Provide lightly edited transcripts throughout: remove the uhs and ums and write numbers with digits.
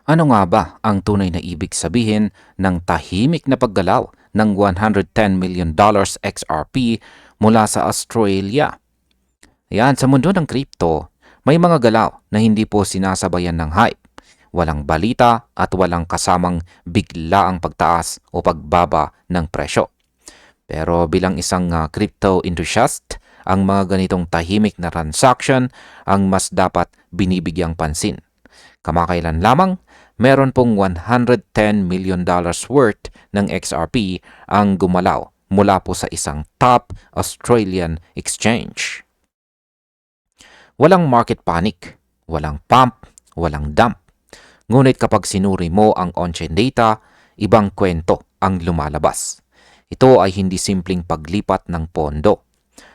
Ano nga ba ang tunay na ibig sabihin ng tahimik na paggalaw ng $110 million XRP mula sa Australia? Yan, sa mundo ng crypto, may mga galaw na hindi po sinasabayan ng hype. Walang balita at walang kasamang biglaang pagtaas o pagbaba ng presyo. Pero bilang isang crypto enthusiast, ang mga ganitong tahimik na transaction ang mas dapat binibigyang pansin. Kamakailan lamang, meron pong $110 million worth ng XRP ang gumalaw mula po sa isang top Australian exchange. Walang market panic, walang pump, walang dump. Ngunit kapag sinuri mo ang on-chain data, ibang kwento ang lumalabas. Ito ay hindi simpleng paglipat ng pondo.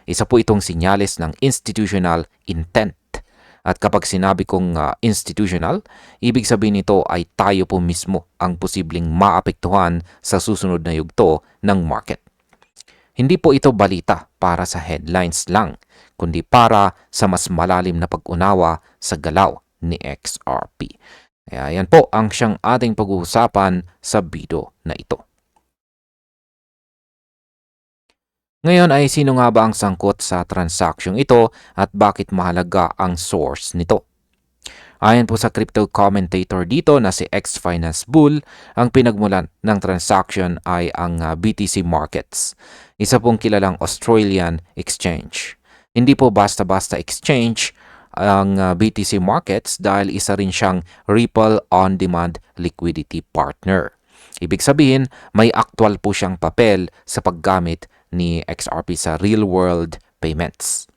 Isa po itong sinyales ng institutional intent. At kapag sinabi kong institutional, ibig sabihin nito ay tayo po mismo ang posibleng maapektuhan sa susunod na yugto ng market. Hindi po ito balita para sa headlines lang, kundi para sa mas malalim na pag-unawa sa galaw ni XRP. Kaya yan po ang siyang ating pag-uusapan sa video na ito. Ngayon ay sino nga ba ang sangkot sa transaksyong ito at bakit mahalaga ang source nito? Ayon po sa crypto commentator dito na si X-Finance Bull, ang pinagmulan ng transaction ay ang BTC Markets, isa pong kilalang Australian exchange. Hindi po basta-basta exchange ang BTC Markets dahil isa rin siyang Ripple on-demand liquidity partner. Ibig sabihin, may actual po siyang papel sa paggamit ni XRP sa real-world payments.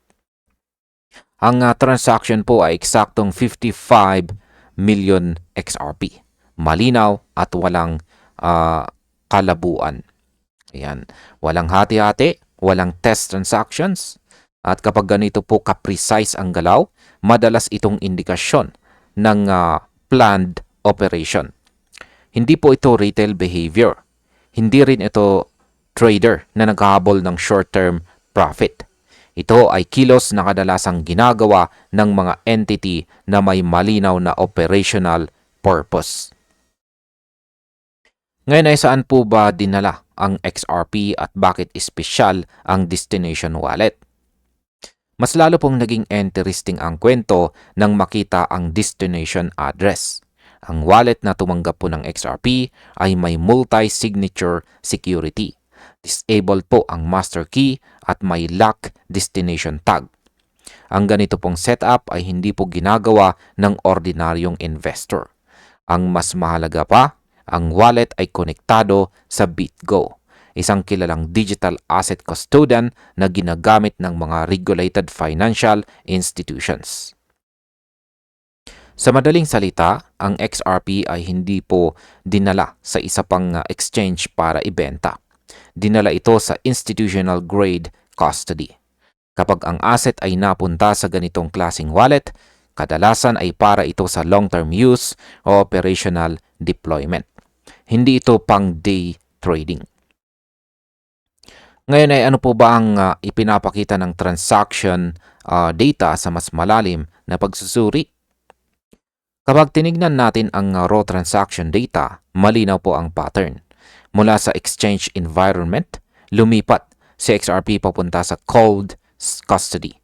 Ang transaction po ay eksaktong 55 million XRP. Malinaw at walang kalabuan. Ayan. Walang hati-hati, walang test transactions. At kapag ganito po ka-precise ang galaw, madalas itong indikasyon ng planned operation. Hindi po ito retail behavior. Hindi rin ito trader na naghahabol ng short-term profit. Ito ay kilos na kadalasang ginagawa ng mga entity na may malinaw na operational purpose. Ngayon ay saan po ba dinala ang XRP at bakit espesyal ang destination wallet? Mas lalo pong naging interesting ang kwento nang makita ang destination address. Ang wallet na tumanggap po ng XRP ay may multi-signature security. Disabled po ang master key at may lock destination tag. Ang ganito pong setup ay hindi po ginagawa ng ordinaryong investor. Ang mas mahalaga pa, ang wallet ay konektado sa BitGo, isang kilalang digital asset custodian na ginagamit ng mga regulated financial institutions. Sa madaling salita, ang XRP ay hindi po dinala sa isa pang exchange para ibenta. Dinala ito sa institutional grade custody. Kapag ang asset ay napunta sa ganitong klaseng wallet, kadalasan ay para ito sa long-term use o operational deployment. Hindi ito pang day trading. Ngayon ay ano po ba ang ipinapakita ng transaction data sa mas malalim na pagsusuri? Kapag tinignan natin ang raw transaction data, malinaw po ang pattern. Mula sa exchange environment, lumipat si XRP papunta sa cold custody.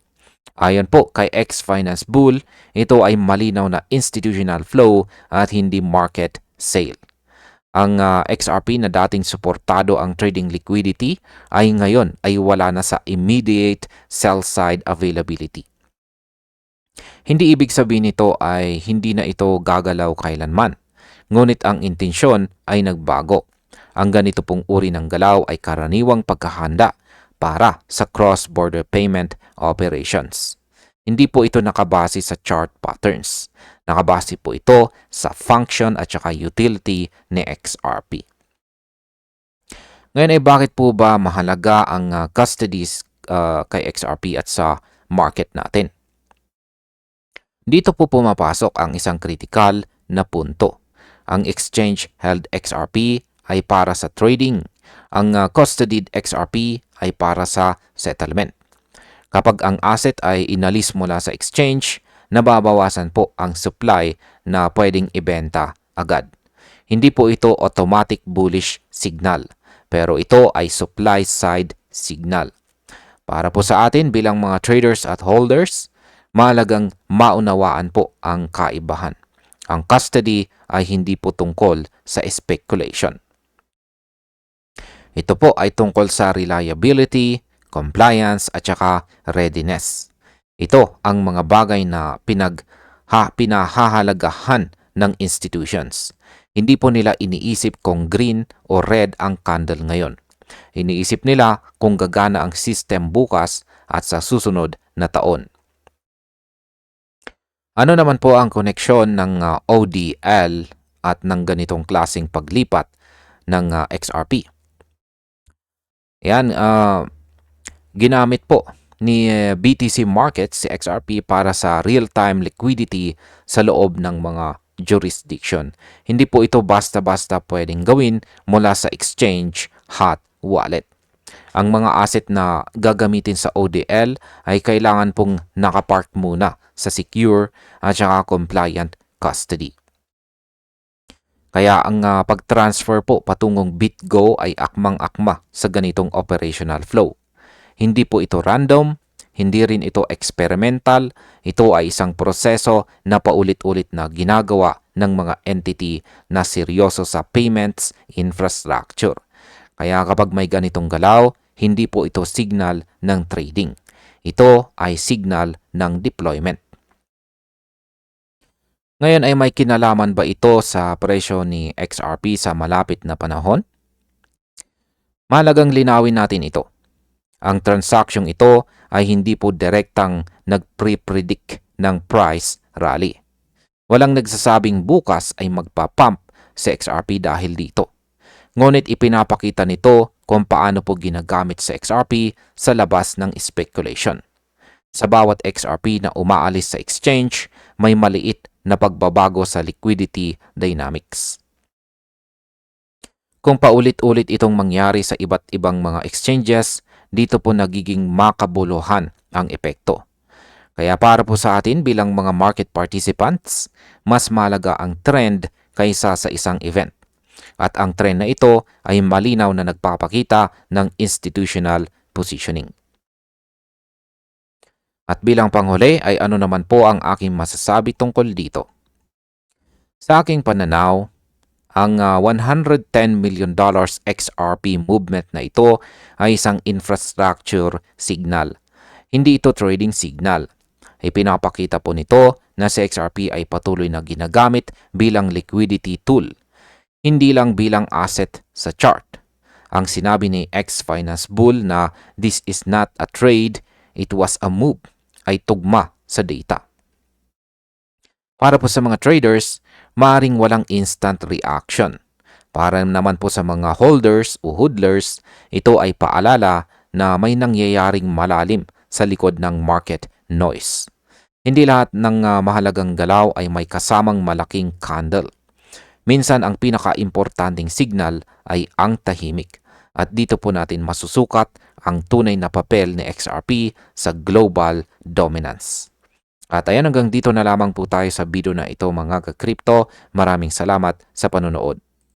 Ayon po kay X-Finance Bull, ito ay malinaw na institutional flow at hindi market sale. Ang XRP na dating suportado ang trading liquidity ay ngayon ay wala na sa immediate sell-side availability. Hindi ibig sabihin nito ay hindi na ito gagalaw kailanman, ngunit ang intensyon ay nagbago. Ang ganito pong uri ng galaw ay karaniwang pagkahanda para sa cross-border payment operations. Hindi po ito nakabase sa chart patterns. Nakabase po ito sa function at saka utility ni XRP. Ngayon ay bakit po ba mahalaga ang custodies kay XRP at sa market natin? Dito po pumapasok ang isang kritikal na punto. Ang exchange-held XRP ay para sa trading. Ang custodied XRP ay para sa settlement. Kapag ang asset ay inalis mula sa exchange, nababawasan po ang supply na pwedeng ibenta agad. Hindi po ito automatic bullish signal, pero ito ay supply side signal. Para po sa atin bilang mga traders at holders, mahalagang maunawaan po ang kaibahan. Ang custody ay hindi po tungkol sa speculation. Ito po ay tungkol sa reliability, compliance at saka readiness. Ito ang mga bagay na pinahahalagahan ng institutions. Hindi po nila iniisip kung green o red ang candle ngayon. Iniisip nila kung gagana ang system bukas at sa susunod na taon. Ano naman po ang koneksyon ng ODL at ng ganitong klaseng paglipat ng XRP? Yan, ginamit po ni BTC Markets si XRP para sa real-time liquidity sa loob ng mga jurisdiction. Hindi po ito basta-basta pwedeng gawin mula sa exchange hot wallet. Ang mga asset na gagamitin sa ODL ay kailangan pong nakapark muna sa secure at saka compliant custody. Kaya ang pag-transfer po patungong BitGo ay akmang-akma sa ganitong operational flow. Hindi po ito random, hindi rin ito experimental, ito ay isang proseso na paulit-ulit na ginagawa ng mga entity na seryoso sa payments infrastructure. Kaya kapag may ganitong galaw, hindi po ito signal ng trading. Ito ay signal ng deployment. Ngayon ay may kinalaman ba ito sa presyo ni XRP sa malapit na panahon? Mahalagang linawin natin ito. Ang transaksyong ito ay hindi po direktang nag-pre-predict ng price rally. Walang nagsasabing bukas ay magpapump sa XRP dahil dito. Ngunit ipinapakita nito kung paano po ginagamit sa XRP sa labas ng speculation. Sa bawat XRP na umaalis sa exchange, may maliit na pagbabago sa liquidity dynamics. Kung paulit-ulit itong mangyari sa iba't ibang mga exchanges, dito po nagiging makabuluhan ang epekto. Kaya para po sa atin bilang mga market participants, mas malaga ang trend kaysa sa isang event. At ang trend na ito ay malinaw na nagpapakita ng institutional positioning. At bilang panghuli ay ano naman po ang aking masasabi tungkol dito. Sa aking pananaw, ang $110 million XRP movement na ito ay isang infrastructure signal. Hindi ito trading signal. Ipinapakita po nito na si XRP ay patuloy na ginagamit bilang liquidity tool. Hindi lang bilang asset sa chart. Ang sinabi ni X-Finance Bull na this is not a trade, it was a move, ay tugma sa data. Para po sa mga traders, maaaring walang instant reaction. Para naman po sa mga holders o hodlers, ito ay paalala na may nangyayaring malalim sa likod ng market noise. Hindi lahat ng mahalagang galaw ay may kasamang malaking candle. Minsan ang pinaka-importanting signal ay ang tahimik. At dito po natin masusukat ang tunay na papel ni XRP sa global dominance. At ayan, hanggang dito na lamang po tayo sa video na ito mga ka-crypto. Maraming salamat sa panonood.